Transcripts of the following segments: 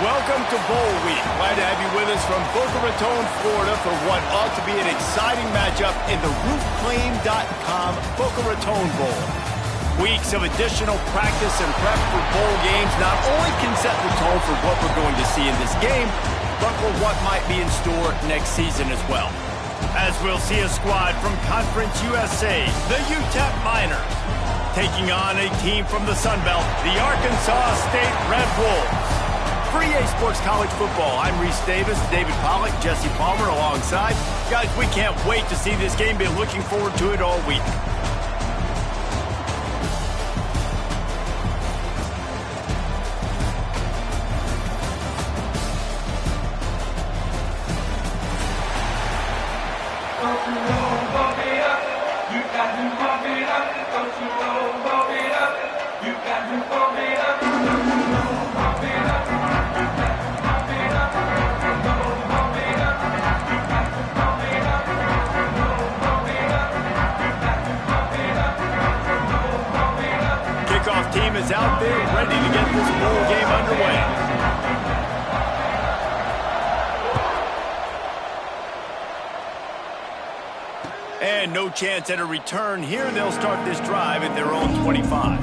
Welcome to Bowl Week. Glad to have you with us from Boca Raton, Florida for what ought to be an exciting matchup in the roofclaim.com Boca Raton Bowl. Weeks of additional practice and prep for bowl games not only can set the tone for what we're going to see in this game, but for what might be in store next season as well. As we'll see a squad from Conference USA, the UTEP Miners, taking on a team from the Sun Belt, the Arkansas State Red Wolves. For EA Sports College Football, I'm Reese Davis, David Pollack, Jesse Palmer alongside. Guys, we can't wait to see this game. Been looking forward to it all week. Kickoff team is out there ready to get this bowl game underway. And no chance at a return here. They'll start this drive at their own 25.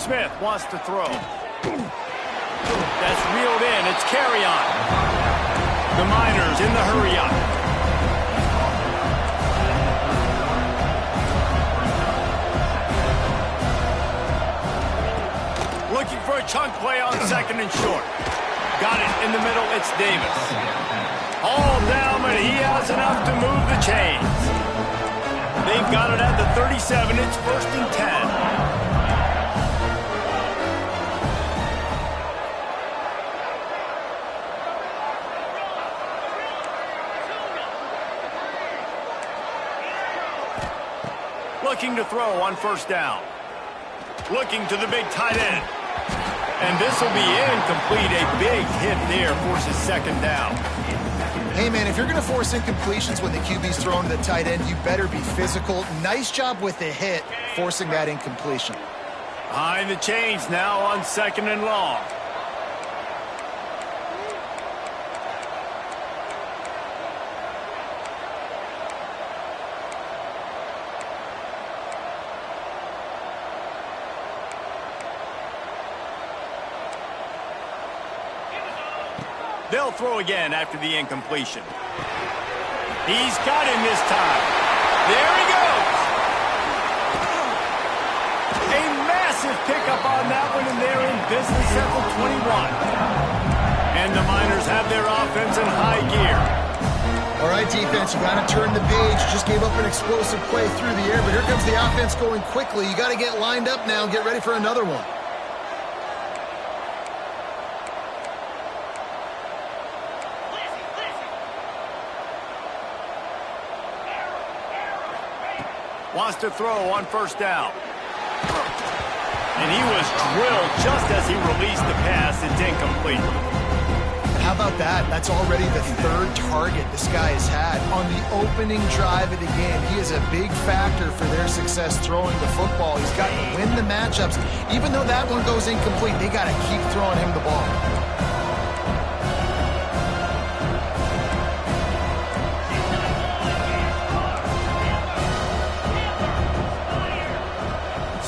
Smith wants to throw. That's reeled in. It's carry on. The Miners in the hurry up. Looking for a chunk play on second and short. Got it in the middle. It's Davis. All down, but he has enough to move the chains. They've got it at the 37. It's 1st and 10. Looking to throw on 1st down. Looking to the big tight end. And this will be incomplete. A big hit there forces 2nd down. Hey, man, if you're going to force incompletions when the QB's throwing to the tight end, you better be physical. Nice job with the hit, forcing that incompletion. Behind the chains now on 2nd and long. They'll throw again after the incompletion. He's got him this time. There he goes. A massive pickup on that one, and they're in business at the 21. And the Miners have their offense in high gear. All right, defense, you got to turn the page. Just gave up an explosive play through the air, but here comes the offense going quickly. You got to get lined up now and get ready for another one. Wants to throw on 1st down. And he was drilled just as he released the pass. It's incomplete. How about that? That's already the 3rd target this guy has had on the opening drive of the game. He is a big factor for their success throwing the football. He's got to win the matchups. Even though that one goes incomplete, they got to keep throwing him the ball.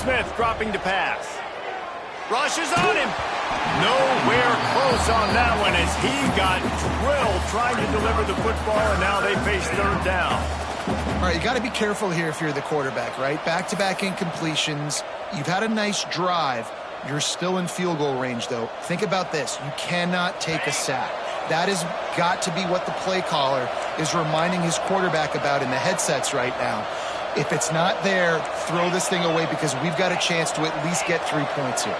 Smith dropping to pass. Rushes on him. Nowhere close on that one as he got drilled trying to deliver the football, and now they face 3rd down. All right, you got to be careful here if you're the quarterback, right? Back-to-back incompletions. You've had a nice drive. You're still in field goal range, though. Think about this. You cannot take a sack. That has got to be what the play caller is reminding his quarterback about in the headsets right now. If it's not there, throw this thing away because we've got a chance to at least get 3 points here.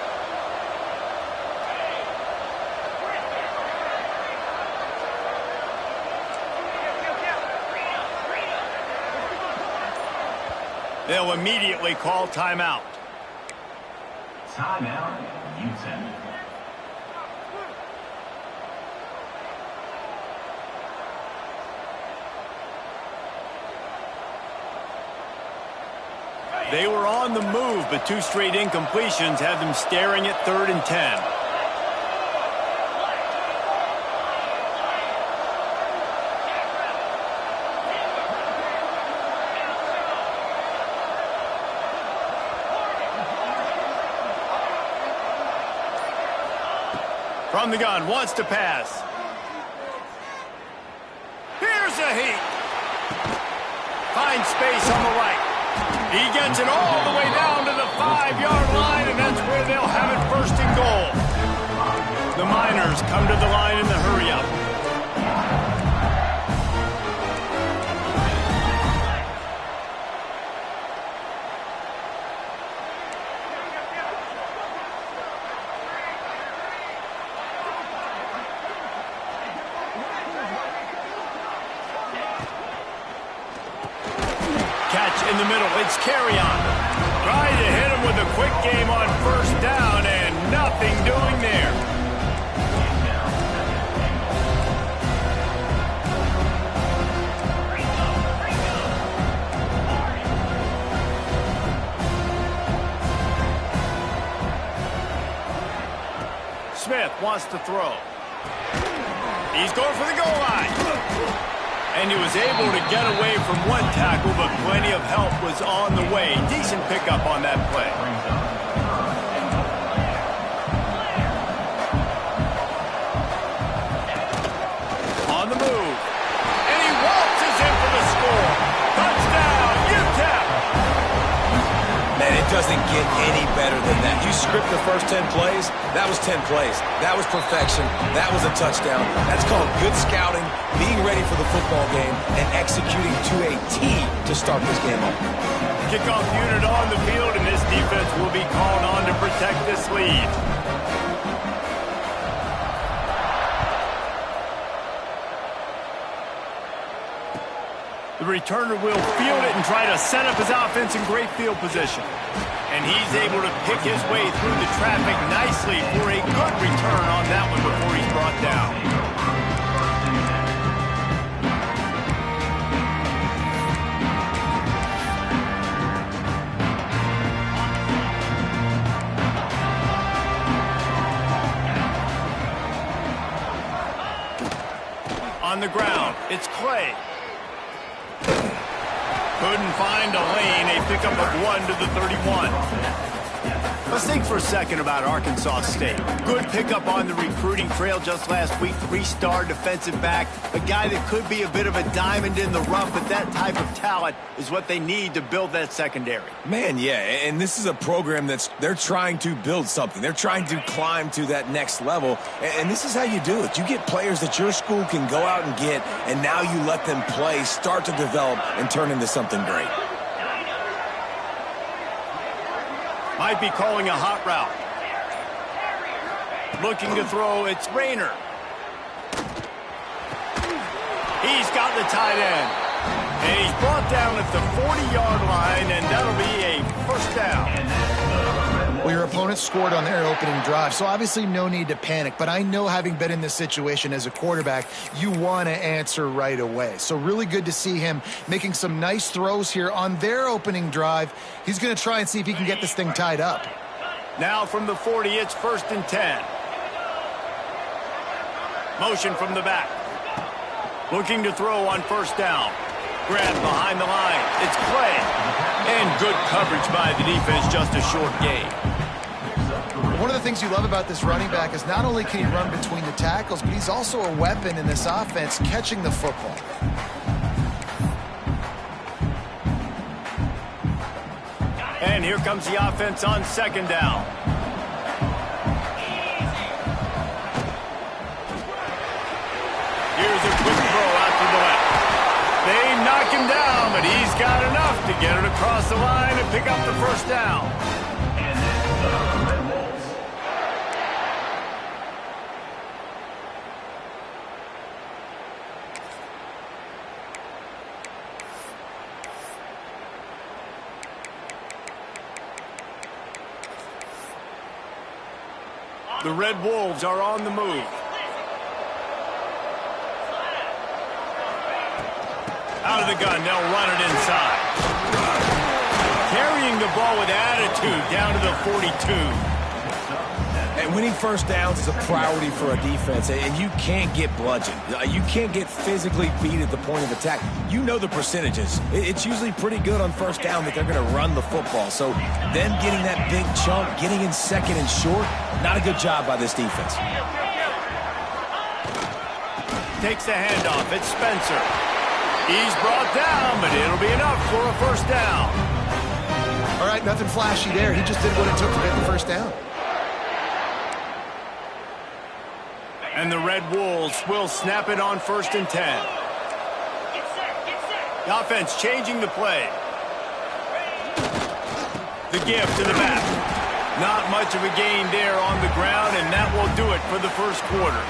They'll immediately call timeout. Timeout, Utah. They were on the move, but 2 straight incompletions have them staring at 3rd and 10. From the gun, wants to pass. Here's a heat. Finds space on the right. He gets it all the way down to the 5-yard line, and that's where they'll have it 1st and goal. The Miners come to the line in the hurry-up. In the middle, it's Carry-On. Trying to hit him with a quick game on 1st down, and nothing doing there. Smith wants to throw. He's going for the goal line. And he was able to get away from one tackle, but plenty of help was on the way. Decent pickup on that play. On the move. And he waltzes in for the score. Touchdown, Utah! Man, it doesn't get any better than that. You script the first 10 plays, that was 10 plays. That was perfection. That was a touchdown. That's called good scouting, being ready for the football game, and executing to a T to start this game off. Kickoff unit on the field, and this defense will be called on to protect this lead. The returner will field it and try to set up his offense in great field position. And he's able to pick his way through the traffic nicely for a good return on that one before he's brought down. On the ground, it's Clay. Couldn't find a lane, a pickup of 1 to the 31. Let's think for a second about Arkansas State. Good pickup on the recruiting trail just last week. 3-star defensive back. A guy that could be a bit of a diamond in the rough, but that type of talent is what they need to build that secondary. Man, yeah, and this is a program they're trying to build something. They're trying to climb to that next level, and this is how you do it. You get players that your school can go out and get, and now you let them play, start to develop, and turn into something great. Might be calling a hot route. Looking to throw, it's Rayner. He's got the tight end. And he's brought down at the 40-yard line, and that'll be a 1st down. Well, your opponent scored on their opening drive, so obviously no need to panic. But I know, having been in this situation as a quarterback, you want to answer right away. So really good to see him making some nice throws here on their opening drive. He's going to try and see if he can get this thing tied up. Now from the 40, it's 1st and 10. Motion from the back. Looking to throw on 1st down. Grab behind the line. It's Clay. And good coverage by the defense, just a short gain. One of the things you love about this running back is not only can he run between the tackles, but he's also a weapon in this offense catching the football. And here comes the offense on 2nd down. Here's a quick throw out to the left. They knock him down, but he's got enough to get it across the line and pick up the 1st down. The Red Wolves are on the move. Out of the gun, they'll run it inside. Carrying the ball with attitude down to the 42. And winning first downs is a priority for a defense, and you can't get bludgeoned. You can't get physically beat at the point of attack. You know the percentages. It's usually pretty good on first down that they're going to run the football. So them getting that big chunk, getting in second and short, not a good job by this defense. Takes the handoff. It's Spencer. He's brought down, but it'll be enough for a first down. All right, nothing flashy there. He just did what it took to get the first down. And the Red Wolves will snap it on 1st and 10. The offense changing the play. The give to the back. Not much of a gain there on the ground, and that will do it for the first quarter.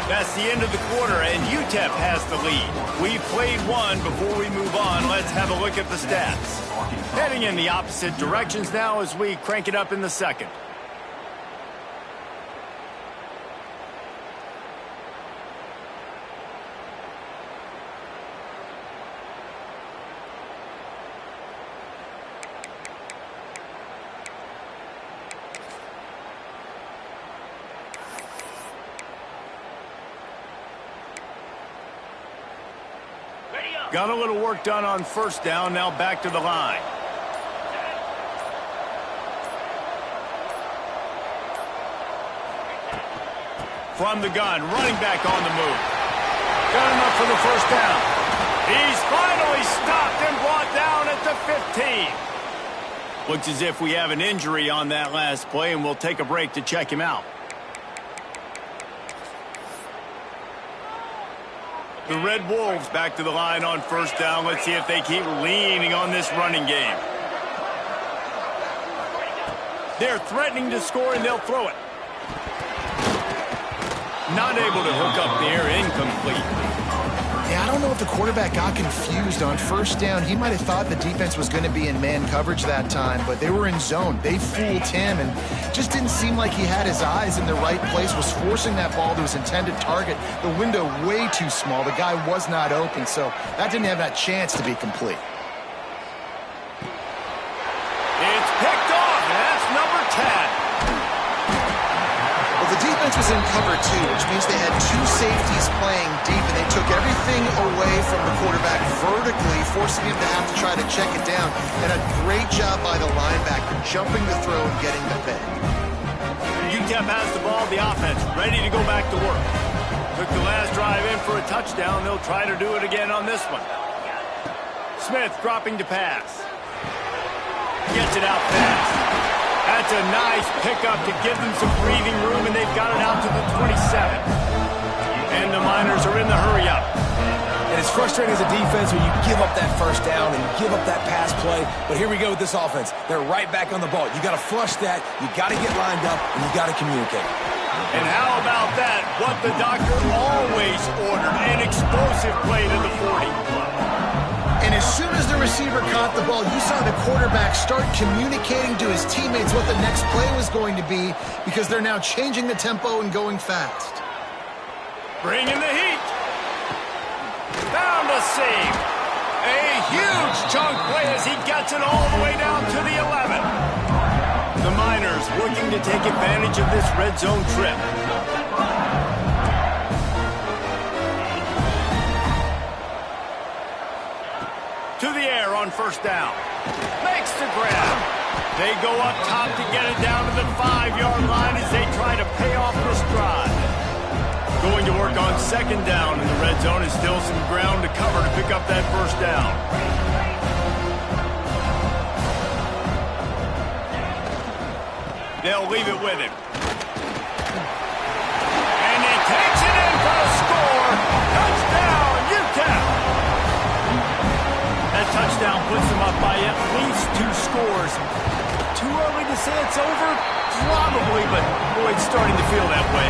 That's the end of the quarter, and UTEP has the lead. We've played one. Before we move on, let's have a look at the stats. Heading in the opposite directions now as we crank it up in the second. Got a little work done on first down, now back to the line. From the gun, running back on the move. Got enough for the first down. He's finally stopped and brought down at the 15. Looks as if we have an injury on that last play, and we'll take a break to check him out. The Red Wolves back to the line on first down. Let's see if they keep leaning on this running game. They're threatening to score, and they'll throw it. Not able to hook up there, incomplete. Yeah, I don't know if the quarterback got confused on first down. He might have thought the defense was going to be in man coverage that time, but they were in zone. They fooled him and just didn't seem like he had his eyes in the right place, was forcing that ball to his intended target. The window way too small. The guy was not open, so that didn't have that chance to be complete. It's picked off, and that's number 10. Well, the defense was in cover two, which means they had two safeties playing deep, and they took everything away from the quarterback vertically, forcing him to have to try to check it down. And a great job by the linebacker, jumping the throw and getting the pick. UTEP has the ball, the offense ready to go back to work. Took the last drive in for a touchdown. They'll try to do it again on this one. Smith dropping to pass. Gets it out fast. That's a nice pickup to give them some breathing room, and they've got it out to the 27. And the Miners are in the hurry-up. And it's frustrating as a defense when you give up that first down and you give up that pass play. But here we go with this offense. They're right back on the ball. You got to flush that. You got to get lined up, and you got to communicate. And how about that? What the doctor always ordered, an explosive play to the 40. And as soon as the receiver caught the ball, you saw the quarterback start communicating to his teammates what the next play was going to be, because they're now changing the tempo and going fast. Bringing the heat. Found a seam. A huge chunk play as he gets it all the way down to the 11. The Miners looking to take advantage of this red zone trip. To the air on first down. Makes the grab. They go up top to get it down to the 5-yard line as they try to pay off this drive. Going to work on second down in the red zone is still some ground to cover to pick up that first down. They'll leave it with him. And he takes it in for a score. Touchdown, UTEP. That touchdown puts them up by at least 2 scores. Too early to say it's over? Probably, but boy, it's starting to feel that way.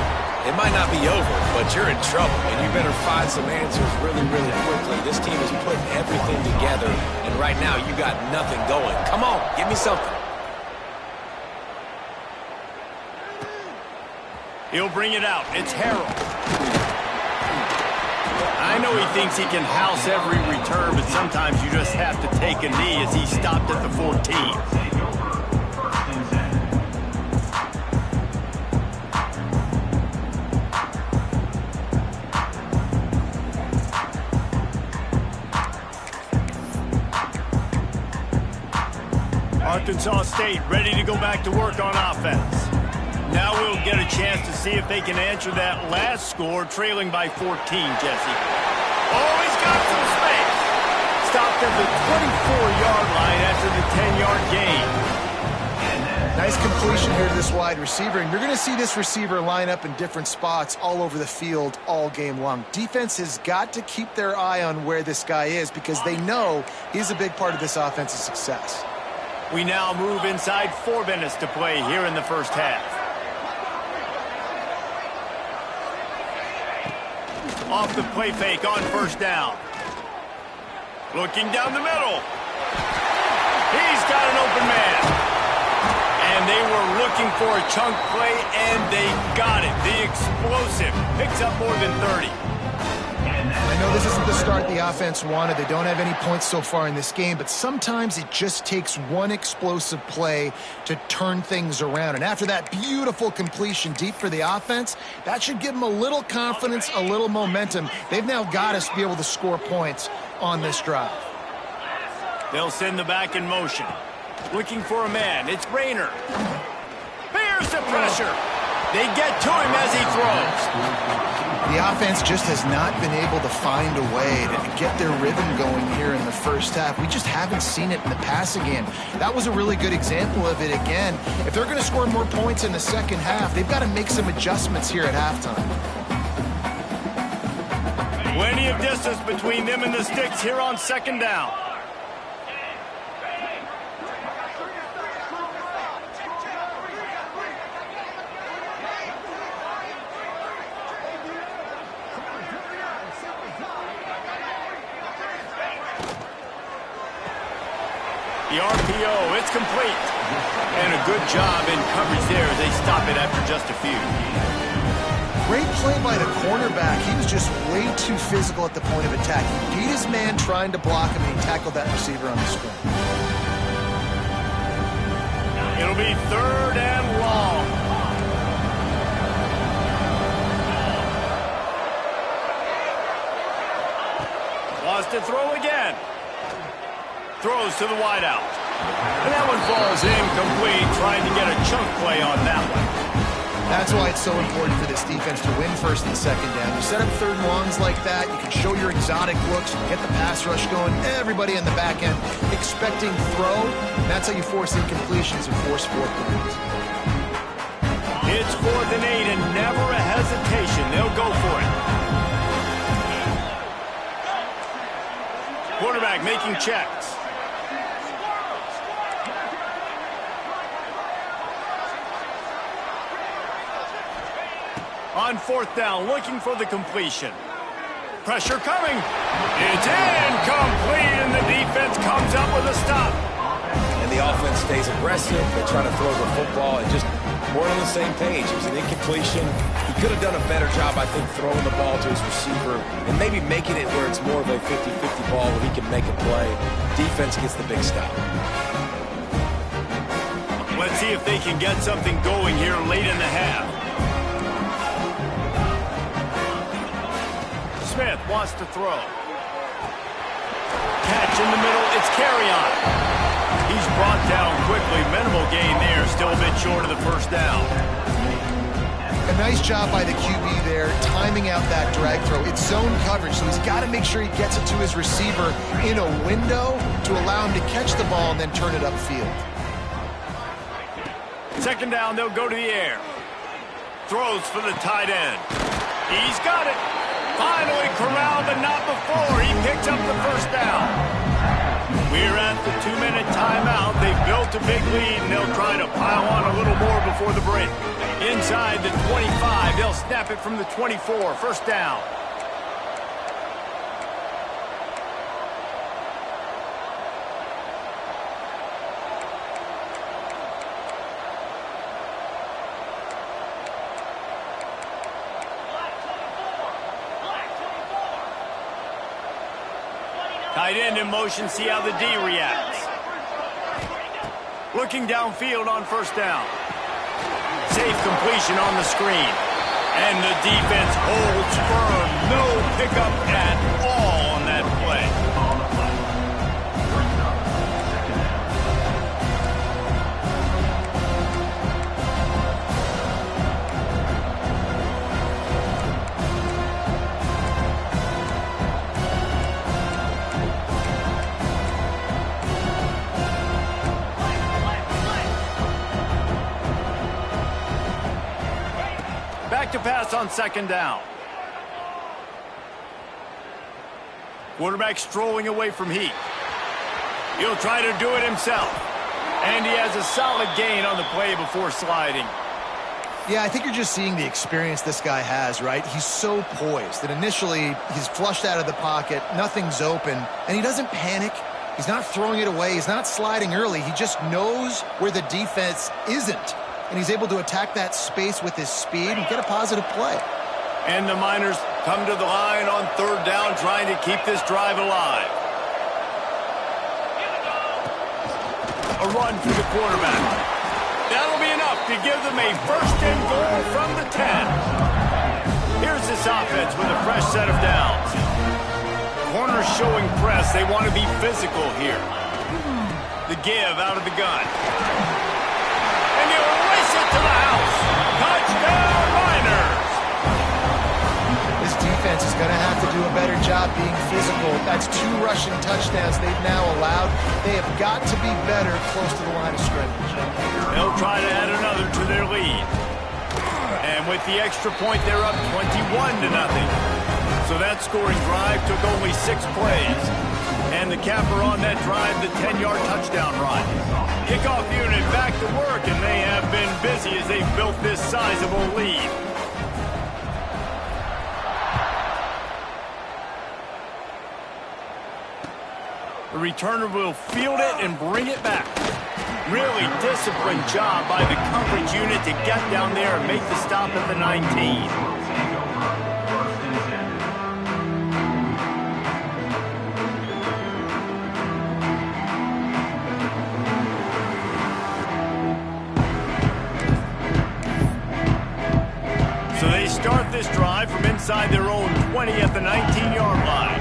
It might not be over, but you're in trouble, and you better find some answers really, really quickly. This team is putting everything together, and right now you got nothing going. Come on, give me something. He'll bring it out. It's Harrell. I know he thinks he can house every return, but sometimes you just have to take a knee as he stopped at the 14. Arkansas State ready to go back to work on offense. Now we'll get a chance to see if they can answer that last score, trailing by 14, Jesse. Oh, he's got some space. Stopped at the 24-yard line after the 10-yard gain. Nice completion here to this wide receiver, and you're going to see this receiver line up in different spots all over the field all game long. Defense has got to keep their eye on where this guy is because they know he's a big part of this offense's success. We now move inside 4 minutes to play here in the first half. Off the play fake on first down. Looking down the middle. He's got an open man. And they were looking for a chunk play, and they got it. The explosive picks up more than 30. I know this isn't the start the offense wanted. They don't have any points so far in this game, but sometimes it just takes one explosive play to turn things around. And after that beautiful completion deep for the offense, that should give them a little confidence, a little momentum. They've now got to be able to score points on this drive. They'll send the back in motion. Looking for a man. It's Rayner. Here's the pressure. They get to him as he throws. The offense just has not been able to find a way to get their rhythm going here in the first half. We just haven't seen it in the passing game. That was a really good example of it again. If they're going to score more points in the second half, they've got to make some adjustments here at halftime. Plenty of distance between them and the sticks here on second down. The RPO, it's complete. And a good job in coverage there as they stop it after just a few. Great play by the cornerback. He was just way too physical at the point of attack. He beat his man trying to block him, and he tackled that receiver on the screen. It'll be 3rd and long. Wants to throw again. Throws to the wideout. And that one falls incomplete, trying to get a chunk play on that one. That's why it's so important for this defense to win first and second down. You set up 3rd and longs like that, you can show your exotic looks, get the pass rush going, everybody in the back end expecting throw, and that's how you force incompletions and force 4 points. It's 4th and 8 and never a hesitation. They'll go for it. Quarterback making checks. On 4th down, looking for the completion. Pressure coming. It's incomplete, and the defense comes up with a stop. And the offense stays aggressive. They try to throw the football and just more on the same page. It was an incompletion. He could have done a better job, I think, throwing the ball to his receiver and maybe making it where it's more of a 50-50 ball where he can make a play. Defense gets the big stop. Let's see if they can get something going here late in the half. Smith wants to throw. Catch in the middle. It's Carrion. He's brought down quickly. Minimal gain there. Still a bit short of the first down. A nice job by the QB there, timing out that drag throw. It's zone coverage, so he's got to make sure he gets it to his receiver in a window to allow him to catch the ball and then turn it upfield. Second down, they'll go to the air. Throws for the tight end. He's got it. Finally corralled, but not before. He picks up the first down. We're at the 2-minute timeout. They've built a big lead, and they'll try to pile on a little more before the break. Inside the 25, they'll snap it from the 24. First down. Tight end in motion, see how the D reacts. Looking downfield on first down. Safe completion on the screen. And the defense holds firm. No pickup at all on that play. Back to pass on second down. Quarterback strolling away from Heath. He'll try to do it himself. And he has a solid gain on the play before sliding. Yeah, I think you're just seeing the experience this guy has, right? He's so poised that initially he's flushed out of the pocket, nothing's open, and he doesn't panic. He's not throwing it away. He's not sliding early. He just knows where the defense isn't. And he's able to attack that space with his speed and get a positive play. And the Miners come to the line on third down, trying to keep this drive alive. A run for the quarterback. That'll be enough to give them a first and goal from the 10. Here's this offense with a fresh set of downs. Corners showing press. They want to be physical here. The give out of the gun. And he'll race it to the house. Touchdown, Miners! This defense is going to have to do a better job being physical. That's 2 rushing touchdowns they've now allowed. They have got to be better close to the line of scrimmage. They'll try to add another to their lead. And with the extra point, they're up 21-0. So that scoring drive took only 6 plays. And the capper on that drive, the 10-yard touchdown run. Kickoff unit back to work, and they have been busy as they've built this sizable lead. The returner will field it and bring it back. Really disciplined job by the coverage unit to get down there and make the stop at the 19. Start this drive from inside their own 20 at the 19-yard line.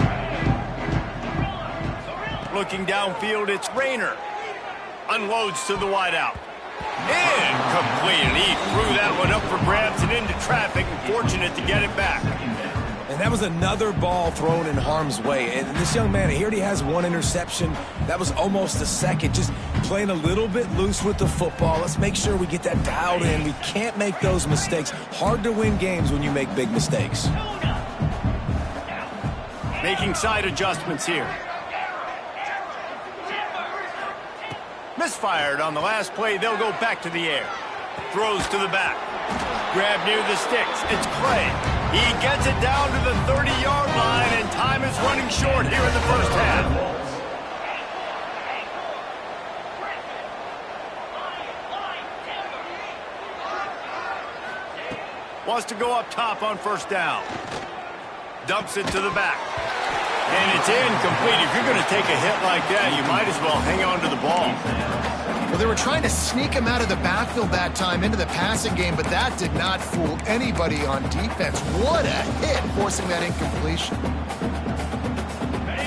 Looking downfield, it's Rayner. Unloads to the wideout. Incomplete. He threw that one up for grabs and into traffic, and fortunate to get it back. And that was another ball thrown in harm's way. And this young man, he already has 1 interception. That was almost a second. Just playing a little bit loose with the football. Let's make sure we get that dialed in. We can't make those mistakes. Hard to win games when you make big mistakes. Making side adjustments here. Misfired on the last play. They'll go back to the air. Throws to the back. Grab near the sticks. It's Clay. He gets it down to the 30-yard line, and time is running short here in the first half. Wants to go up top on first down. Dumps it to the back. And it's incomplete. If you're going to take a hit like that, you might as well hang on to the ball. Well, they were trying to sneak him out of the backfield that time into the passing game, but that did not fool anybody on defense. What a hit, forcing that incompletion.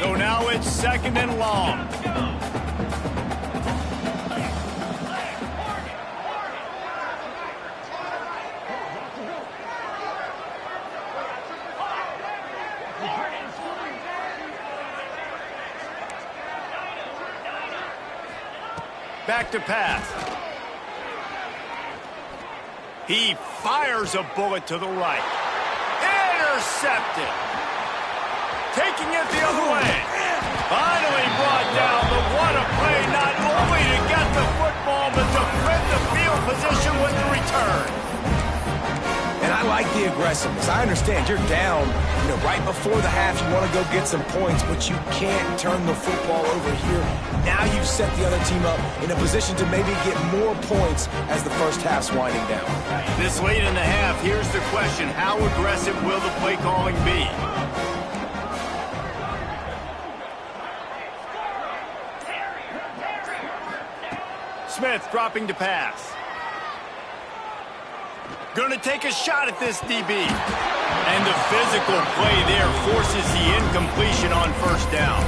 So now it's second and long. Back to pass. He fires a bullet to the right. Intercepted. Taking it the other way. Finally brought down, but what a play, not only to get the football, but to defend the field position with the return. And I like the aggressiveness. I understand you're down, right before the half. You want to go get some points, but you can't turn the football over here. Now you've set the other team up in a position to maybe get more points as the first half's winding down. This late in the half, here's the question. How aggressive will the play calling be? Smith dropping to pass. Going to take a shot at this DB. And the physical play there forces the incompletion on first down.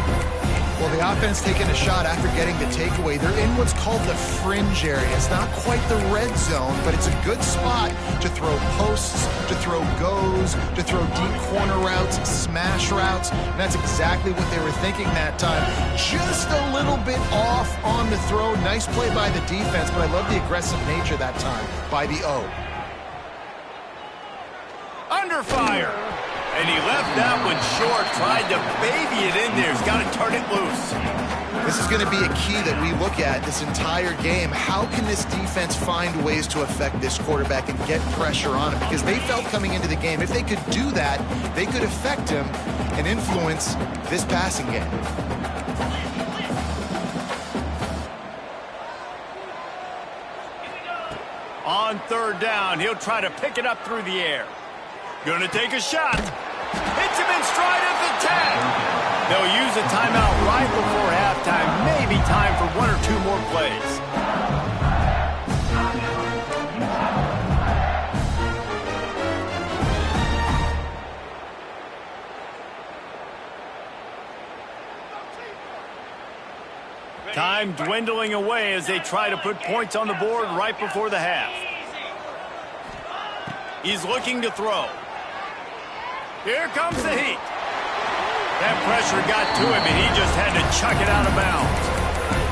Well, the offense taking a shot after getting the takeaway. They're in what's called the fringe area. It's not quite the red zone, but it's a good spot to throw posts, to throw goes, to throw deep corner routes, smash routes. And that's exactly what they were thinking that time. Just a little bit off on the throw. Nice play by the defense, but I love the aggressive nature that time by the O. Under fire. And he left that one short, tried to baby it in there. He's got to turn it loose. This is going to be a key that we look at this entire game. How can this defense find ways to affect this quarterback and get pressure on him? Because they felt coming into the game, if they could do that, they could affect him and influence this passing game. On third down, he'll try to pick it up through the air. Gonna take a shot. Hits him in stride at the 10. They'll use a timeout right before halftime. Maybe time for one or two more plays. Time dwindling away as they try to put points on the board right before the half. He's looking to throw. Here comes the heat. That pressure got to him, and he just had to chuck it out of bounds.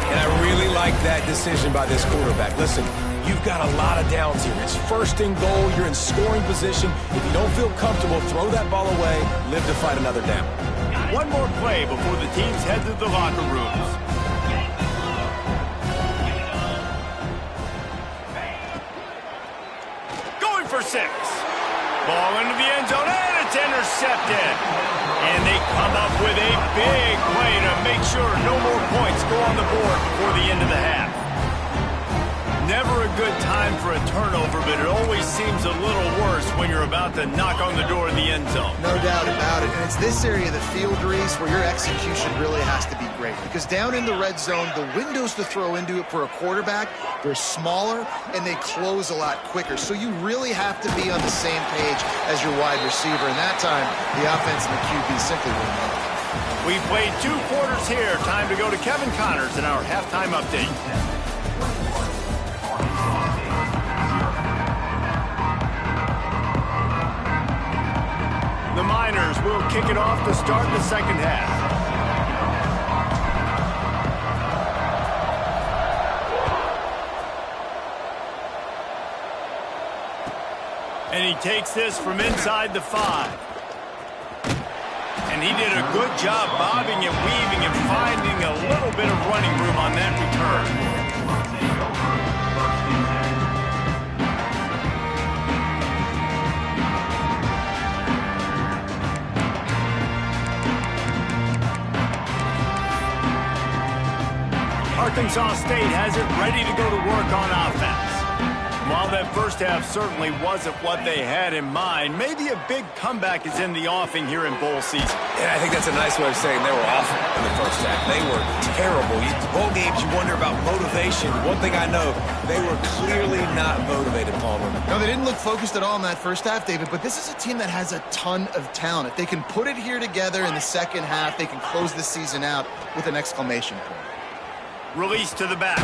And I really like that decision by this quarterback. Listen, you've got a lot of downs here. It's first and goal. You're in scoring position. If you don't feel comfortable, throw that ball away. Live to fight another down. One more play before the teams head to the locker rooms. Going for 6. Ball into the end zone, and it's intercepted. And they come up with a big play to make sure no more points go on the board before the end of the half. Never a good time for a turnover, but it always seems a little worse when you're about to knock on the door of the end zone. No doubt about it. And it's this area of the field, Reese, where your execution really has to be great. Because down in the red zone, the windows to throw into it for a quarterback, they're smaller and they close a lot quicker. So you really have to be on the same page as your wide receiver. And that time, the offense and the QB simply wouldn't know. We played 2 quarters here. Time to go to Kevin Connors in our halftime update. The Miners will kick it off to start the second half. And he takes this from inside the 5. And he did a good job bobbing and weaving and finding a little bit of running room on that return. Arkansas State has it ready to go to work on offense. While that first half certainly wasn't what they had in mind, maybe a big comeback is in the offing here in bowl season. Yeah, I think that's a nice way of saying they were awful in the first half. They were terrible. Bowl games, you wonder about motivation. One thing I know, they were clearly not motivated, Palmer. No, they didn't look focused at all in that first half, David, but this is a team that has a ton of talent. If they can put it here together in the second half, they can close the season out with an exclamation point. Release to the back.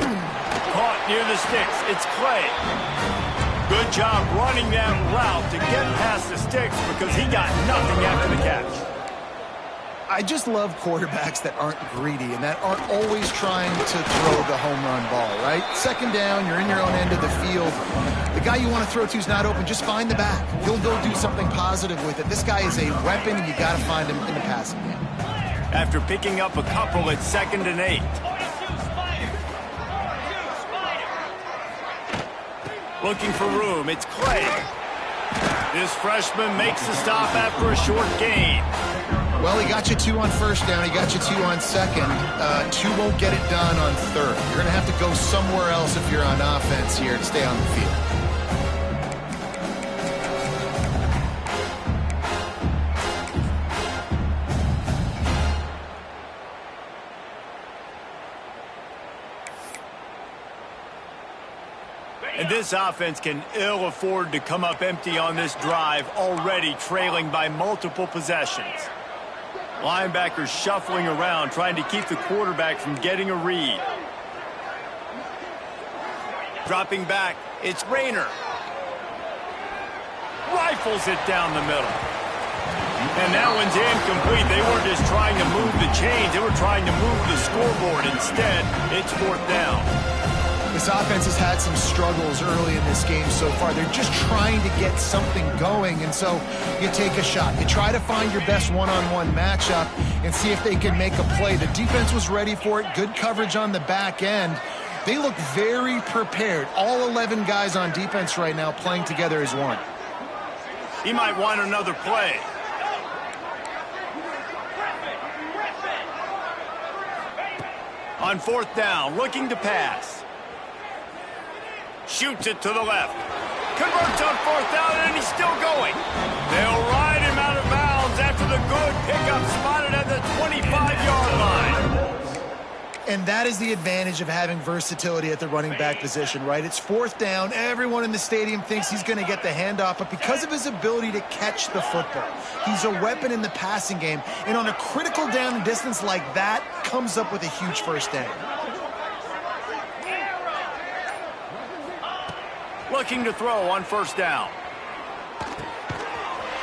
Caught near the sticks. It's Clay. Good job running that route to get past the sticks because he got nothing after the catch. I just love quarterbacks that aren't greedy and that aren't always trying to throw the home run ball, right? Second down, you're in your own end of the field. The guy you want to throw to is not open. Just find the back. He'll go do something positive with it. This guy is a weapon, and you got to find him in the passing game. After picking up a couple at 2nd and 8. Looking for room, it's Clay. This freshman makes the stop after a short gain. Well, he got you 2 on first down. He got you 2 on second. 2 won't get it done on third. You're going to have to go somewhere else if you're on offense here to stay on the field. And this offense can ill afford to come up empty on this drive, already trailing by multiple possessions. Linebackers shuffling around, trying to keep the quarterback from getting a read. Dropping back, it's Rayner. Rifles it down the middle. And that one's incomplete. They weren't just trying to move the chains. They were trying to move the scoreboard. Instead, it's 4th down. This offense has had some struggles early in this game so far. They're just trying to get something going, and so you take a shot. You try to find your best one-on-one matchup and see if they can make a play. The defense was ready for it. Good coverage on the back end. They look very prepared. All 11 guys on defense right now playing together as one. He might want another play. On 4th down, looking to pass. Shoots it to the left. Converts on 4th down, and he's still going. They'll ride him out of bounds after the good pickup spotted at the 25-yard line. And that is the advantage of having versatility at the running back position, right? It's 4th down. Everyone in the stadium thinks he's going to get the handoff, but because of his ability to catch the football, he's a weapon in the passing game. And on a critical down and distance like that, comes up with a huge first down. Looking to throw on 1st down.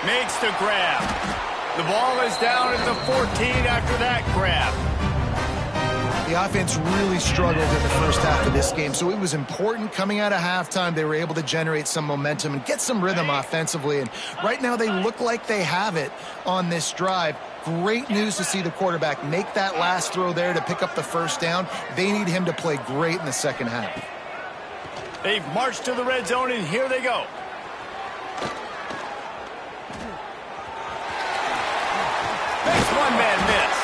Makes the grab. The ball is down at the 14 after that grab. The offense really struggled in the first half of this game, so it was important coming out of halftime. They were able to generate some momentum and get some rhythm offensively, and right now they look like they have it on this drive. Great news to see the quarterback make that last throw there to pick up the first down. They need him to play great in the second half. They've marched to the red zone, and here they go. Makes one-man miss.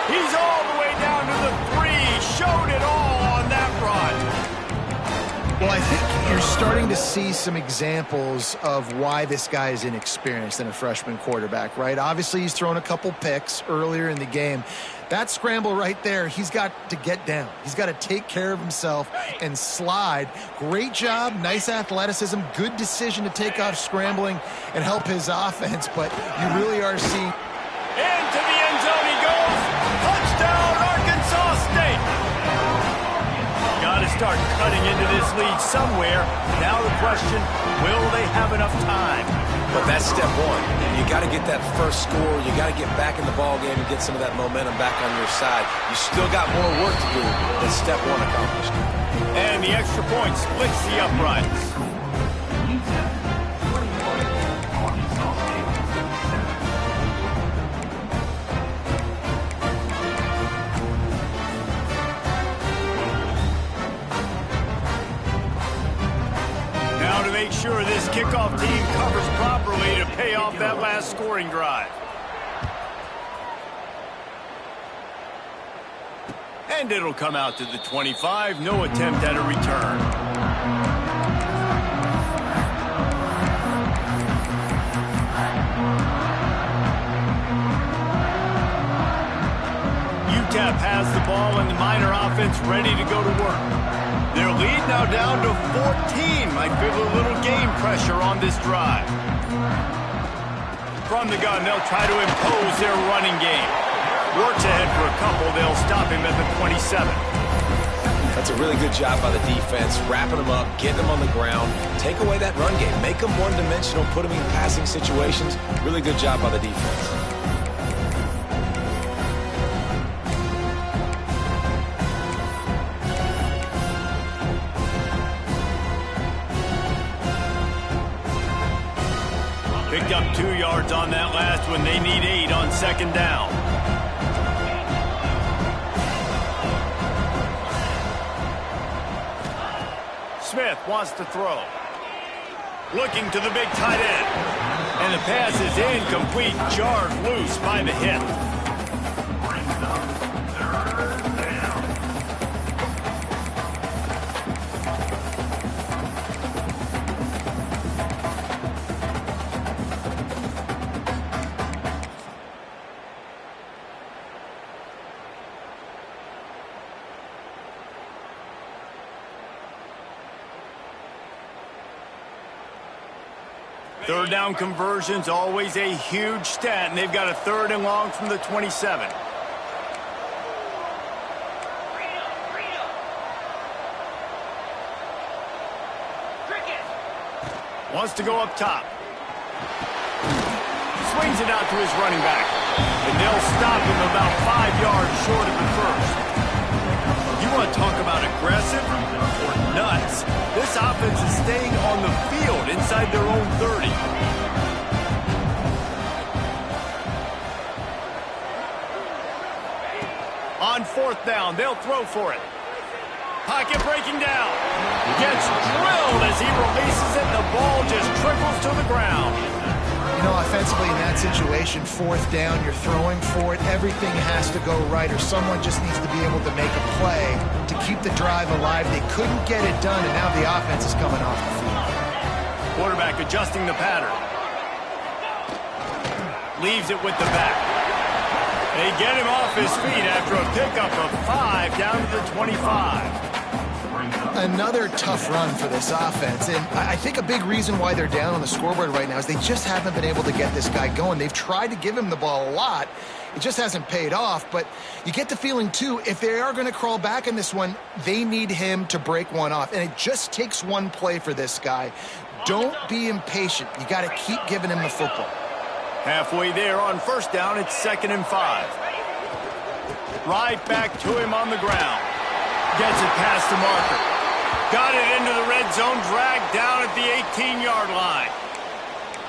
He's all the way down to the 3. Showed it all on that run. Well, I think you're starting to see some examples of why this guy is inexperienced in a freshman quarterback, right? Obviously, he's thrown a couple picks earlier in the game. That scramble right there, he's got to get down. He's got to take care of himself and slide. Great job, nice athleticism, good decision to take off scrambling and help his offense, but you really are seeing... Into the end zone he goes. Touchdown, Arkansas State. Got to start cutting into this lead somewhere. Now the question, will they have enough time? But that's step one. You got to get that first score. You got to get back in the ball game and get some of that momentum back on your side. You still got more work to do than step one accomplished. And the extra point splits the uprights. Now to make sure this kickoff team covers properly to pay off that last scoring drive. And it'll come out to the 25. No attempt at a return. UTEP has the ball and the Miner offense ready to go to work. Their lead now down to 14. Might feel a little game pressure on this drive. From the gun, they'll try to impose their running game. Works ahead for a couple. They'll stop him at the 27. That's a really good job by the defense, wrapping them up, getting them on the ground. Take away that run game. Make them one-dimensional, put them in passing situations. Really good job by the defense. Picked up 2 yards on that last one. They need 8 on 2nd down. Smith wants to throw. Looking to the big tight end. And the pass is incomplete. Jarred loose by the hip. Third down conversion's always a huge stat, and they've got a 3rd and long from the 27. Wants to go up top. Swings it out to his running back. And they'll stop him about 5 yards short of the first. You want to talk about aggressive or nuts? This offense is staying on the field inside their own 30. On 4th down, they'll throw for it. Pocket breaking down. Gets drilled as he releases it, and the ball just trickles to the ground. You know, offensively in that situation, 4th down, you're throwing for it. Everything has to go right, or someone just needs to be able to make a play to keep the drive alive. They couldn't get it done, and now the offense is coming off the field. Quarterback adjusting the pattern. Leaves it with the back. They get him off his feet after a pickup of 5 down to the 25. Another tough run for this offense, and I think a big reason why they're down on the scoreboard right now is they just haven't been able to get this guy going. They've tried to give him the ball a lot. It just hasn't paid off, but you get the feeling, too, if they are going to crawl back in this one, they need him to break one off, and it just takes one play for this guy. Don't be impatient. You got to keep giving him the football. Halfway there on 1st down, it's 2nd and 5. Right back to him on the ground. Gets it past the marker. Got it into the red zone, dragged down at the 18-yard line.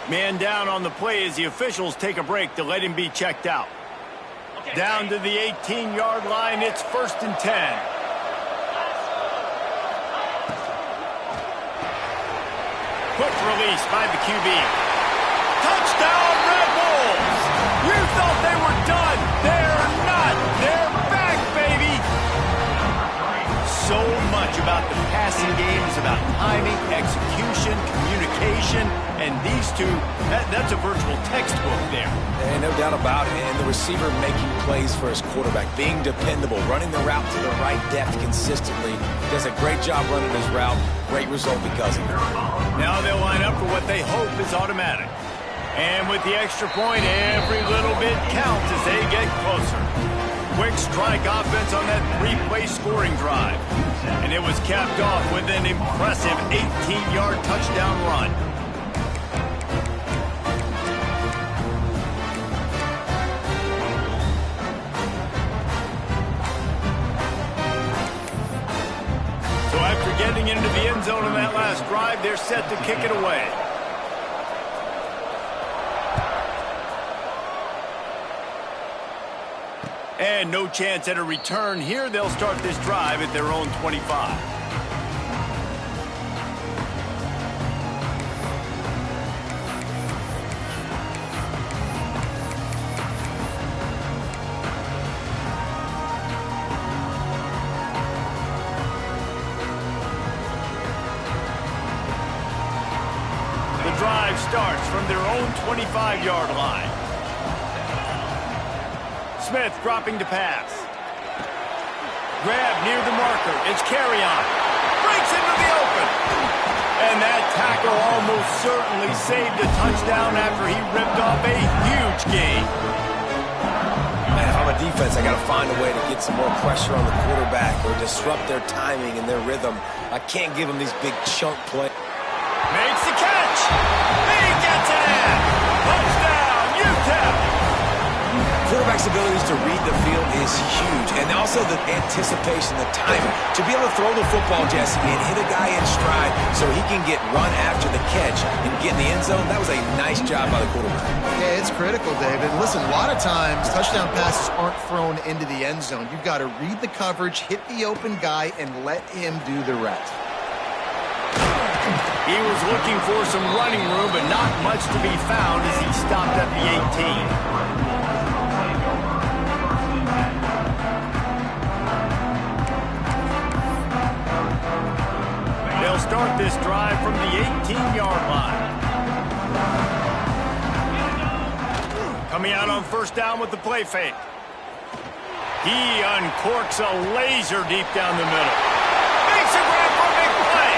Man down on the play as the officials take a break to let him be checked out. Down to the 18-yard line, it's 1st and 10. Quick release by the QB. Touchdown, Red Bulls! You thought they were done. They're not. They're back, baby. So much about the passing game is about timing, execution, communication, and these two, that's a virtual textbook there. And no doubt about it. And the receiver making plays for his quarterback, being dependable, running the route to the right depth consistently. Does a great job running his route. Great result because of it. Now they'll line up for what they hope is automatic. And with the extra point, every little bit counts as they get closer. Quick strike offense on that 3-play scoring drive. And it was capped off with an impressive 18-yard touchdown run. So after getting into the end zone on that last drive, they're set to kick it away. And no chance at a return here. They'll start this drive at their own 25. The drive starts from their own 25-yard line. Smith dropping to pass. Grab near the marker. It's Carry-On. Breaks into the open. And that tackle almost certainly saved a touchdown after he ripped off a huge gain. Man, if I'm a defense, I got to find a way to get some more pressure on the quarterback or disrupt their timing and their rhythm. I can't give them these big chunk plays. Makes the catch. He gets it. Touchdown, UTEP. Quarterback's abilities to read the field is huge, and also the anticipation, the timing. To be able to throw the football, Jesse, and hit a guy in stride so he can get run after the catch and get in the end zone, that was a nice job by the quarterback. Yeah, it's critical, David. Listen, a lot of times touchdown passes aren't thrown into the end zone. You've got to read the coverage, hit the open guy, and let him do the rest. He was looking for some running room, but not much to be found as he stopped at the 18. They'll start this drive from the 18-yard line. Coming out on 1st down with the play fake. He uncorks a laser deep down the middle. Makes a grab for a big play.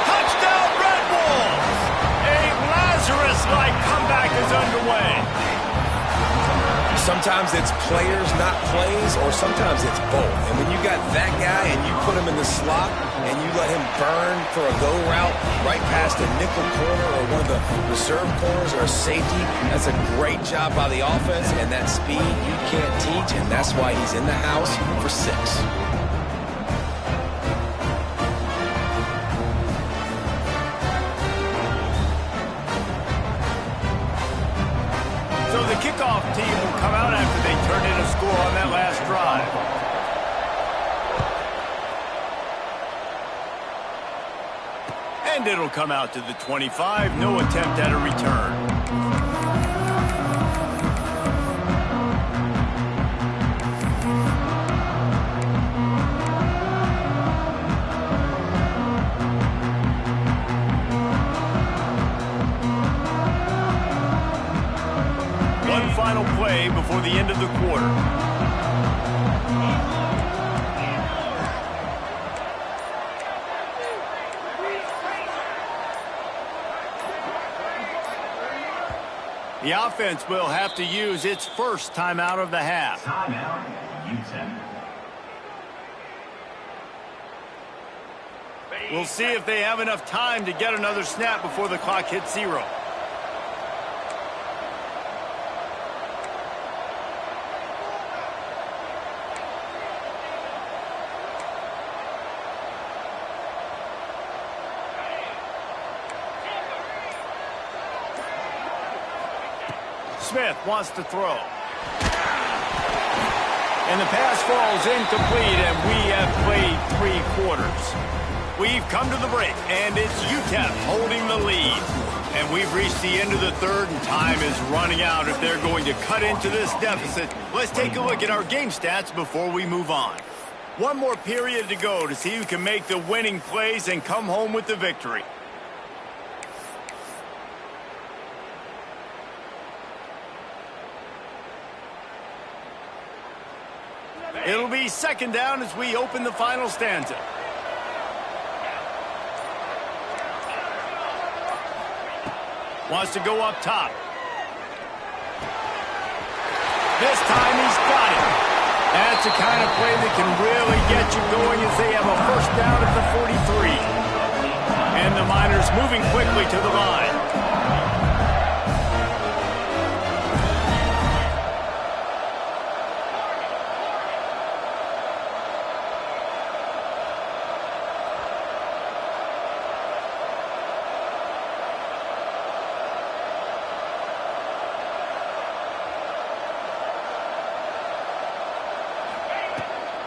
Touchdown, Red Bulls! A Lazarus Looks like comeback is underway. Sometimes it's players, not plays, or sometimes it's both. And when you got that guy and you put him in the slot and you let him burn for a go route right past a nickel corner or one of the reserve corners or a safety, that's a great job by the offense, and that speed you can't teach, and that's why he's in the house for 6. So the kickoff team will come out after they turn in a score on that last drive. And it'll come out to the 25. No attempt at a return. Final play before the end of the quarter. The offense will have to use its first timeout of the half. Timeout, Utah. We'll see if they have enough time to get another snap before the clock hits 0. Smith wants to throw. And the pass falls incomplete, and we have played 3 quarters. We've come to the break, and it's UTEP holding the lead. And we've reached the end of the third, and time is running out if they're going to cut into this deficit. Let's take a look at our game stats before we move on. One more period to go to see who can make the winning plays and come home with the victory. It'll be second down as we open the final stanza. Wants to go up top. This time he's got it. That's the kind of play that can really get you going as they have a first down at the 43. And the Miners moving quickly to the line.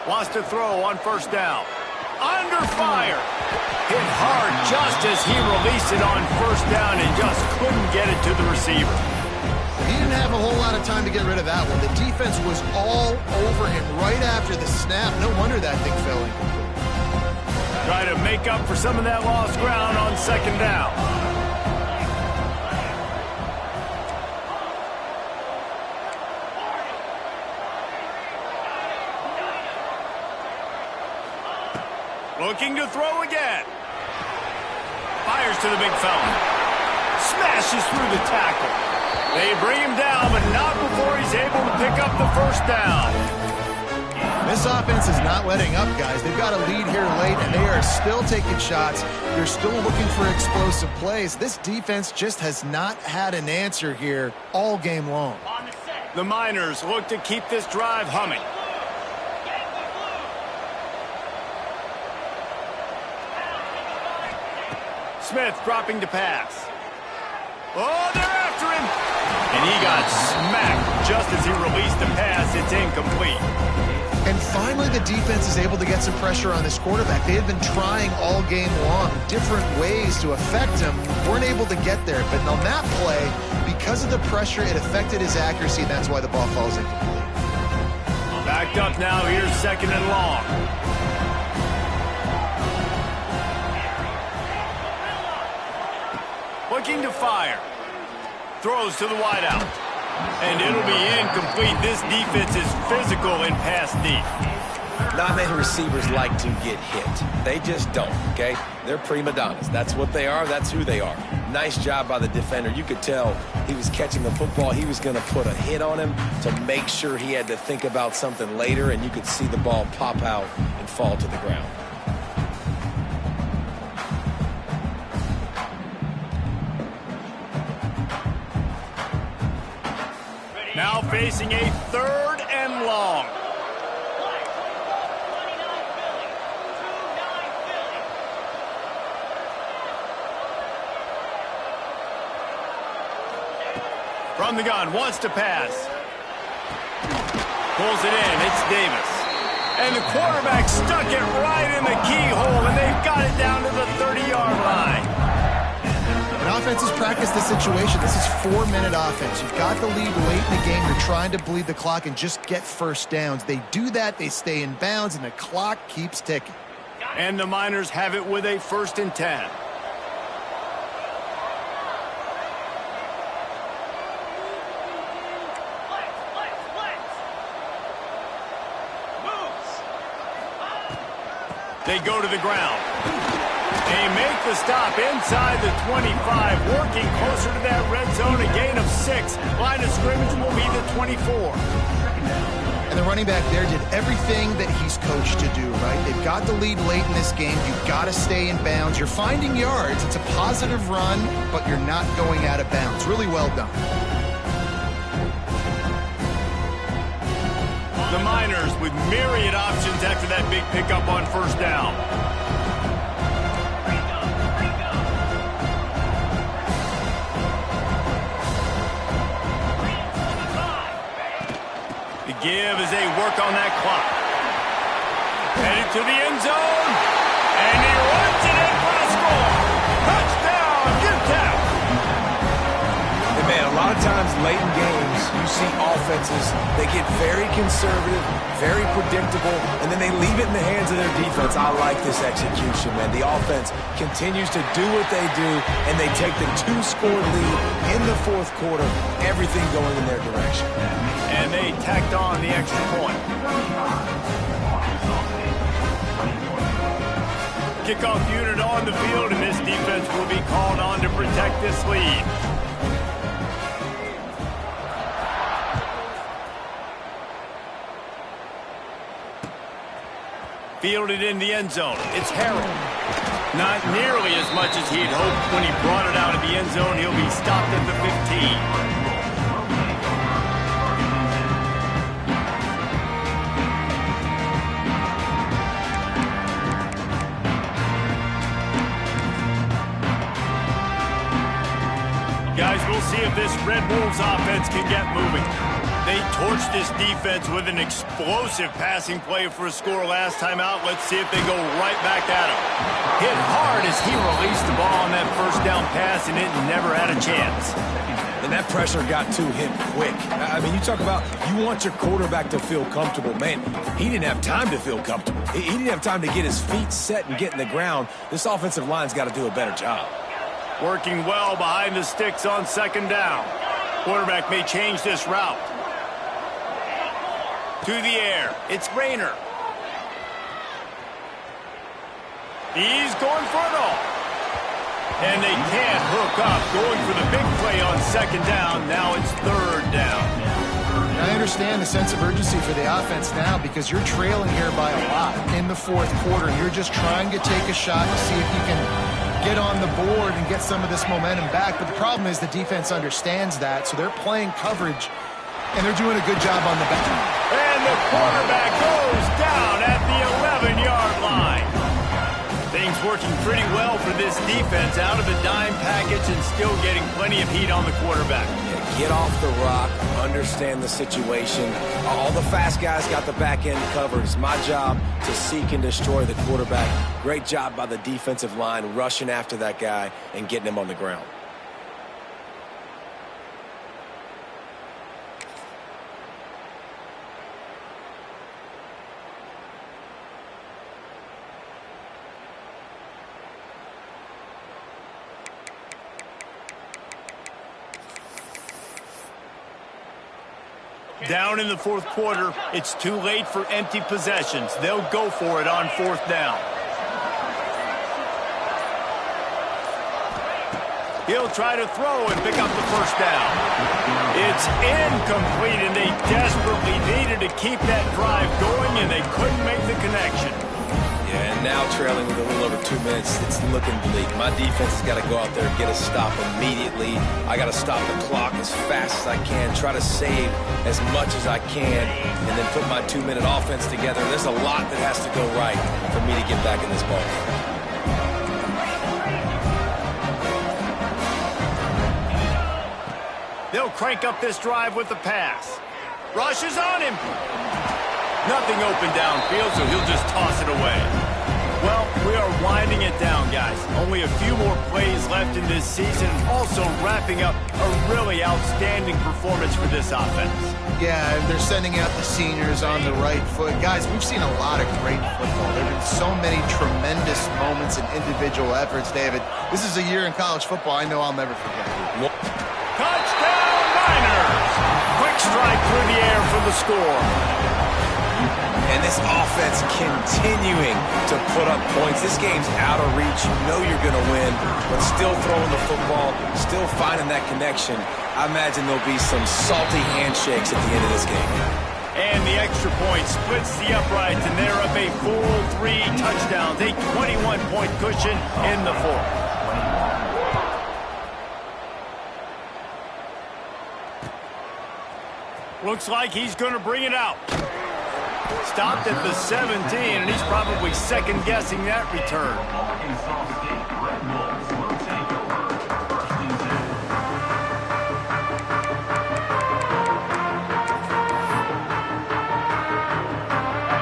Wants to throw on first down. Under fire. Hit hard just as he released it on first down and just couldn't get it to the receiver. He didn't have a whole lot of time to get rid of that one. The defense was all over him right after the snap. No wonder that thing fell incomplete. Try to make up for some of that lost ground on second down. Looking to throw again. Fires to the big fella. Smashes through the tackle. They bring him down, but not before he's able to pick up the first down. This offense is not letting up, guys. They've got a lead here late, and they are still taking shots. They're still looking for explosive plays. This defense just has not had an answer here all game long. The Miners look to keep this drive humming. Smith dropping to pass. Oh, they're after him. And he got smacked just as he released the pass. It's incomplete. And finally, the defense is able to get some pressure on this quarterback. They had been trying all game long different ways to affect him. Weren't able to get there. But on that play, because of the pressure, it affected his accuracy, and that's why the ball falls incomplete. Backed up now. Here's second and long. Looking to fire. Throws to the wideout. And it'll be incomplete. This defense is physical in pass deep. Not many receivers like to get hit. They just don't, okay? They're prima donnas. That's what they are. That's who they are. Nice job by the defender. You could tell he was catching the football. He was going to put a hit on him to make sure he had to think about something later, and you could see the ball pop out and fall to the ground. Now facing a 3rd and long. From the gun, wants to pass. Pulls it in, it's Davis. And the quarterback stuck it right in the keyhole, and they've got it down to the 30-yard line. When offenses practice this situation, this is 4-minute offense. You've got the lead late in the game. You're trying to bleed the clock and just get first downs. They do that, they stay in bounds, and the clock keeps ticking. And the Miners have it with a 1st and 10. They go to the ground. They make the stop inside the 25, working closer to that red zone, a gain of 6. Line of scrimmage will be the 24. And the running back there did everything that he's coached to do, right? They've got the lead late in this game. You've got to stay in bounds. You're finding yards. It's a positive run, but you're not going out of bounds. Really well done. The Miners with myriad options after that big pickup on 1st down. The give as they work on that clock. Headed to the end zone. And he runs it in for a score. Touchdown, UTEP. Hey, man, a lot of times late in games, you see offenses, they get very conservative, very predictable, and then they leave it in the hands of their defense. I like this execution, man. The offense continues to do what they do, and they take the 2-score lead in the 4th quarter, everything going in their direction. And they tacked on the extra point. Kickoff unit on the field, and this defense will be called on to protect this lead. Fielded in the end zone. It's Harrell. Not nearly as much as he'd hoped when he brought it out of the end zone. He'll be stopped at the 15. Guys, we'll see if this Red Wolves offense can get moving. They torched this defense with an explosive passing play for a score last time out. Let's see if they go right back at him. Hit hard as he released the ball on that 1st down pass, and it never had a chance. And that pressure got to him quick. I mean, you talk about you want your quarterback to feel comfortable. Man, he didn't have time to feel comfortable. He didn't have time to get his feet set and get in the ground. This offensive line's got to do a better job. Working well behind the sticks on 2nd down. Quarterback may change this route. To the air. It's Rayner. He's going for it all. And they can't hook up. Going for the big play on 2nd down. Now it's 3rd down. I understand the sense of urgency for the offense now because you're trailing here by a lot in the 4th quarter. And you're just trying to take a shot to see if you can get on the board and get some of this momentum back. But the problem is the defense understands that, so they're playing coverage, and they're doing a good job on the back. And the quarterback goes down at the 11-yard line. Things working pretty well for this defense, out of the dime package and still getting plenty of heat on the quarterback. Yeah, get off the rock, understand the situation. All the fast guys got the back end covered. It's my job to seek and destroy the quarterback. Great job by the defensive line rushing after that guy and getting him on the ground. Down in the fourth quarter, it's too late for empty possessions. They'll go for it on fourth down. He'll try to throw and pick up the first down. It's incomplete, and they desperately needed to keep that drive going, and they couldn't make the connection. Yeah, and now trailing with a little over 2 minutes, it's looking bleak. My defense has got to go out there and get a stop immediately. I got to stop the clock as fast as I can, try to save as much as I can, and then put my 2-minute offense together. There's a lot that has to go right for me to get back in this ball game. They'll crank up this drive with the pass. Rush is on him. Nothing open downfield, so he'll just toss it away. Well, we are winding it down, guys. Only a few more plays left in this season. Also wrapping up a really outstanding performance for this offense. Yeah, and they're sending out the seniors on the right foot. Guys, we've seen a lot of great football. There have been so many tremendous moments and individual efforts, David. This is a year in college football I know I'll never forget. Touchdown, Niners! Quick strike through the air for the score. And this offense continuing to put up points. This game's out of reach. You know you're going to win, but still throwing the football, still finding that connection. I imagine there'll be some salty handshakes at the end of this game. And the extra point splits the uprights, and they're up a full 3 touchdowns, a 21-point cushion in the fourth. Looks like he's going to bring it out. Stopped at the 17, and he's probably second-guessing that return.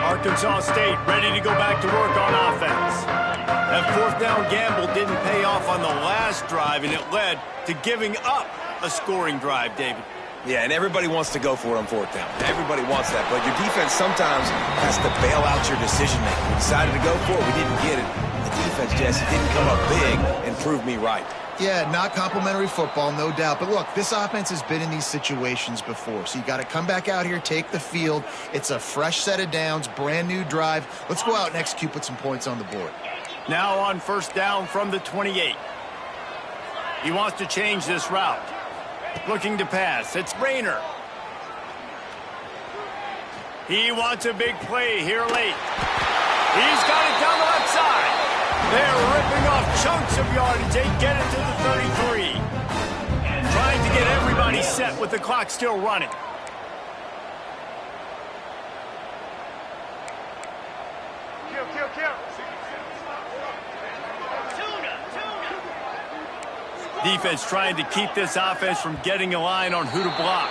Arkansas State ready to go back to work on offense. That fourth down gamble didn't pay off on the last drive, and it led to giving up a scoring drive, David. Yeah, and everybody wants to go for it on fourth down. Everybody wants that, but your defense sometimes has to bail out your decision-making. We decided to go for it. We didn't get it. The defense, Jesse, didn't come up big and prove me right. Yeah, not complimentary football, no doubt. But look, this offense has been in these situations before, so you got to come back out here, take the field. It's a fresh set of downs, brand new drive. Let's go out and execute, put some points on the board. Now on first down from the 28. He wants to change this route. Looking to pass. It's Rayner. He wants a big play here late. He's got it down the left side. They're ripping off chunks of yardage. They get it to the 33. Trying to get everybody set with the clock still running. Defense trying to keep this offense from getting a line on who to block.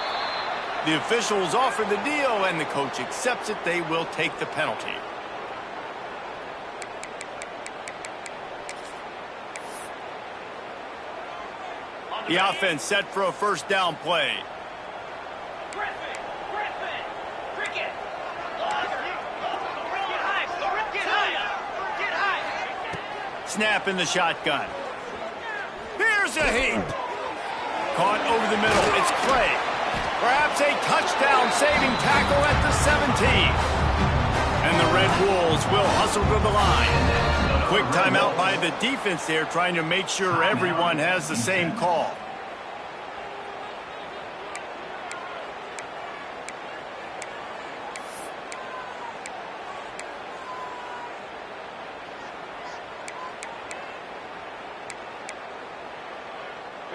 The officials offer the deal, and the coach accepts it. They will take the penalty. The offense set for a first down play. Snap in the shotgun. Here's a heat. Caught over the middle. It's Clay. Perhaps a touchdown-saving tackle at the 17. And the Red Wolves will hustle to the line. Quick timeout by the defense there, trying to make sure everyone has the same call.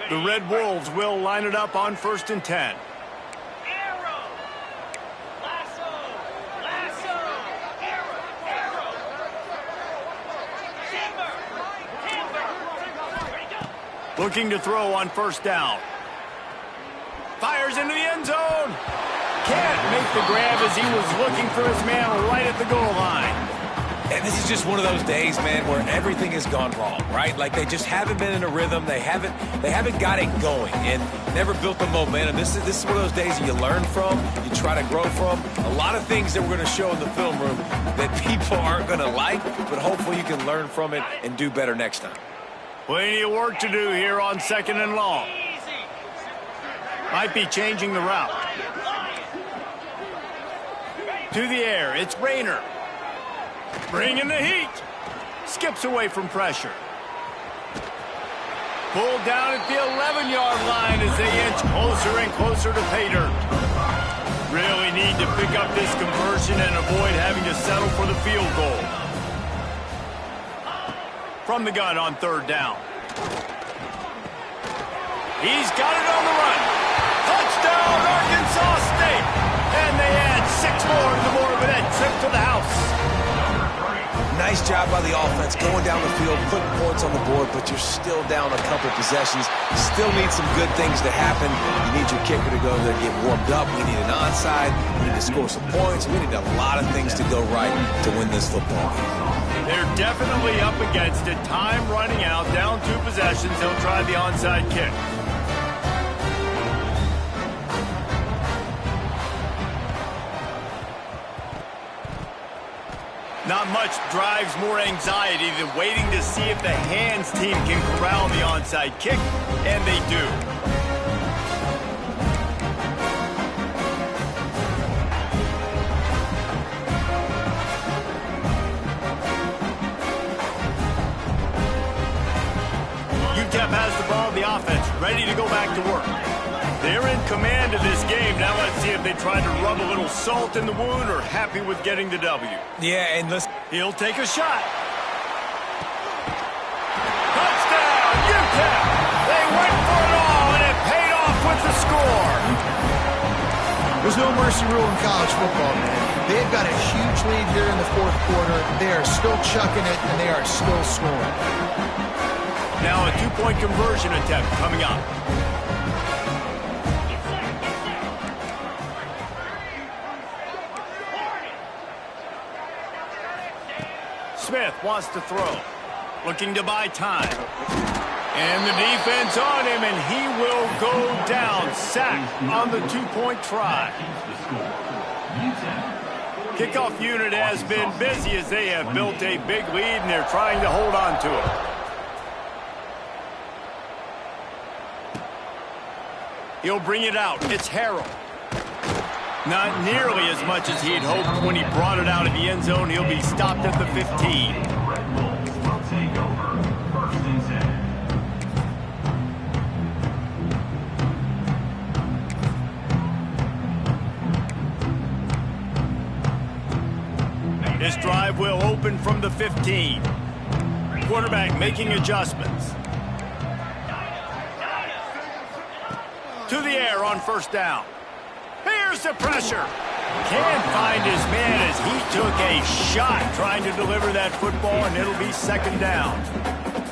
The Red Wolves will line it up on 1st and 10. Looking to throw on first down. Fires into the end zone. Can't make the grab as he was looking for his man right at the goal line. And this is just one of those days, man, where everything has gone wrong, right? Like they just haven't been in a rhythm. They haven't got it going and never built the momentum. This is one of those days that you learn from, you try to grow from. A lot of things that we're going to show in the film room that people aren't going to like, but hopefully you can learn from it and do better next time. Plenty of work to do here on 2nd and long. Might be changing the route. To the air, it's Rayner. Bringing the heat. Skips away from pressure. Pulled down at the 11-yard line as they inch closer and closer to pay dirt. Really need to pick up this conversion and avoid having to settle for the field goal. From the gun on third down. He's got it on the run. Touchdown, Arkansas State. And they add 6 more to the Moorhead trip to the house. Nice job by the offense going down the field, putting points on the board, but you're still down a couple possessions. Still need some good things to happen. You need your kicker to go there, get warmed up. We need an onside. We need to score some points. We need a lot of things to go right to win this football game. They're definitely up against it. Time running out, down 2 possessions. They'll try the onside kick. Not much drives more anxiety than waiting to see if the hands team can corral the onside kick, and they do. UTEP has the ball, the offense ready to go back to work. They're in command of this game. Now let's see if they try to rub a little salt in the wound or happy with getting the W. Yeah, and listen. He'll take a shot. Touchdown, UTEP! They went for it all, and it paid off with the score. There's no mercy rule in college football, man. They've got a huge lead here in the fourth quarter. They are still chucking it, and they are still scoring. Now a 2-point conversion attempt coming up. Smith wants to throw, looking to buy time. And the defense on him, and he will go down. Sacked on the 2-point try. Kickoff unit has been busy as they have built a big lead, and they're trying to hold on to it. He'll bring it out. It's Harrell. Not nearly as much as he had hoped when he brought it out of the end zone. He'll be stopped at the 15. Red Bulls will take over. First and 10. This drive will open from the 15. Quarterback making adjustments. To the air on first down. Here's the pressure. Can't find his man as he took a shot trying to deliver that football, and it'll be second down.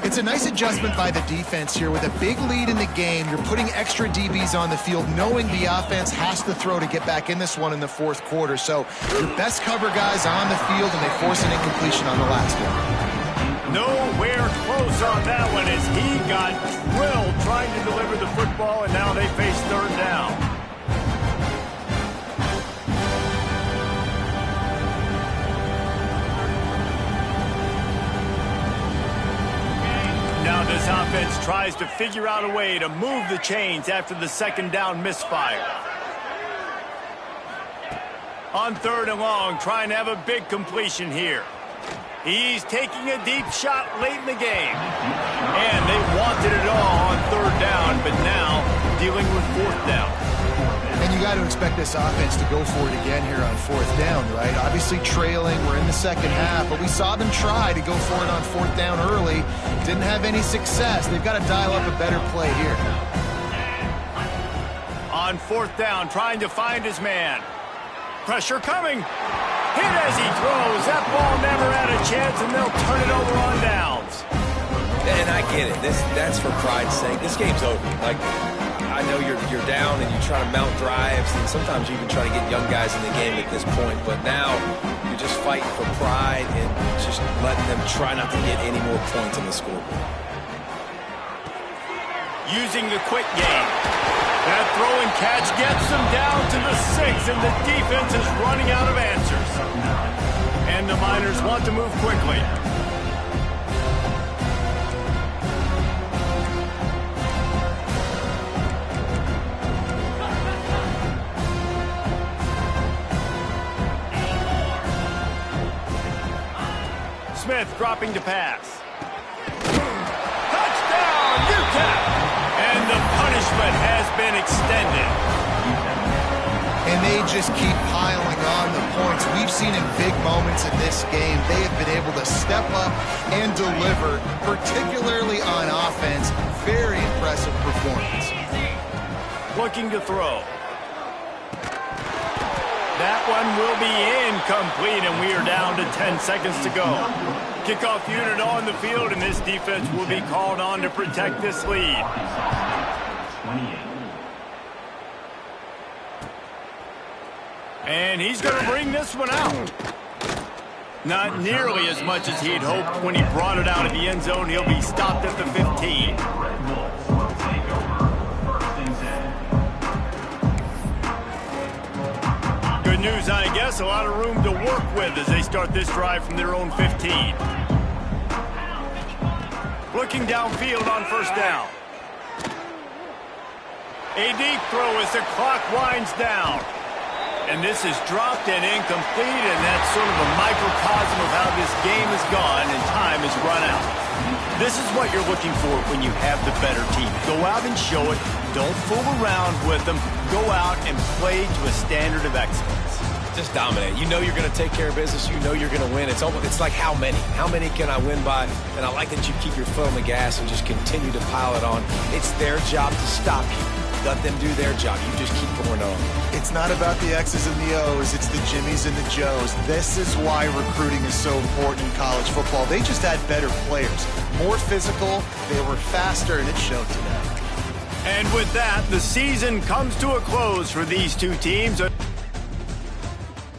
It's a nice adjustment by the defense here. With a big lead in the game, you're putting extra DBs on the field, knowing the offense has to throw to get back in this one in the fourth quarter. So your best cover guys on the field, and they force an incompletion on the last one. Nowhere close on that one as he got drilled trying to deliver the football, and now they face third down. Now this offense tries to figure out a way to move the chains after the second down misfire. On third and long, trying to have a big completion here. He's taking a deep shot late in the game. And they wanted it all on third down, but now dealing with fourth down. And you got to expect this offense to go for it again here on fourth down, right? Obviously trailing, we're in the second half, but we saw them try to go for it on fourth down early. Didn't have any success. They've got to dial up a better play here. On fourth down, trying to find his man. Pressure coming. Hit as he throws. That ball never had a chance, and they'll turn it over on downs. And I get it. That's for pride's sake. This game's over. Like, I know you're down and you try to mount drives, and sometimes you even try to get young guys in the game at this point. But now you're just fighting for pride and just letting them try not to get any more points on the scoreboard. Using the quick game. That throw and catch gets them down to the 6, and the defense is running out of answers. And the Miners want to move quickly. Smith dropping to pass. Touchdown, UTEP! And the punishment has been extended. And they just keep piling on the points. We've seen in big moments in this game, they have been able to step up and deliver, particularly on offense. Very impressive performance. Looking to throw. That one will be incomplete, and we are down to 10 seconds to go. Kickoff unit on the field, and this defense will be called on to protect this lead. 28. And he's going to bring this one out. Not nearly as much as he'd hoped when he brought it out of the end zone. He'll be stopped at the 15. Red Bulls will take over. First and 10. Good news, I guess. A lot of room to work with as they start this drive from their own 15. Looking downfield on first down. A deep throw as the clock winds down. And this is dropped and incomplete, and that's sort of a microcosm of how this game has gone and time has run out. This is what you're looking for when you have the better team. Go out and show it. Don't fool around with them. Go out and play to a standard of excellence. Just dominate. You know you're going to take care of business. You know you're going to win. It's like how many? How many can I win by? And I like that you keep your foot on the gas and just continue to pile it on. It's their job to stop you. Let them do their job. You just keep going on. It's not about the X's and the O's. It's the Jimmies and the Joes. This is why recruiting is so important in college football. They just had better players, more physical, they were faster, and it showed today. And with that, the season comes to a close for these two teams.